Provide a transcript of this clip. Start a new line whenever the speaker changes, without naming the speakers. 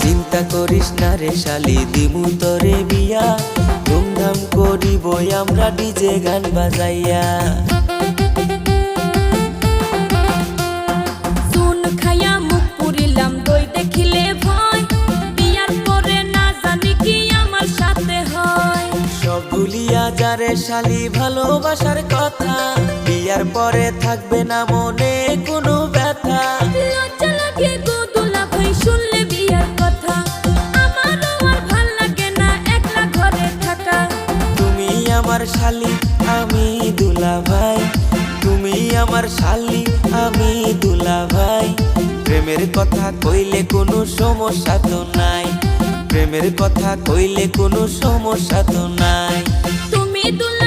চিন্তা করিস না রে শালি, দিমু তরে বিয়া, ধুমধাম করিব আমরা ডিজে গান বাজাইয়া।
চুন খাইয়া মুখ পুরিলাম, দই দেখিলে ভয়, বিয়ার পরে না জানি কি আমার সাথে হয়।
সব ভুলিয়া যারে শালি ভালোবাসার কথা, বিয়ার পরে থাকবে না মনে কোনো ব্যথা।
লজ্জা লাগে গো দুলা ভাই শুনলে বিয়ার কথা, আমারও আর ভাল লাগে না একলা ঘরে থাকা।
তুমি আমার শালি আমি দুলা ভাই, তুমি আমার শালি আমি দুলা ভাই। প্রেমের কথা কইলে কোনো সমস্যা তো নাই, প্রেমের কথা কইলে কোনো সমস্যা তো নাই।
তুমি দুলা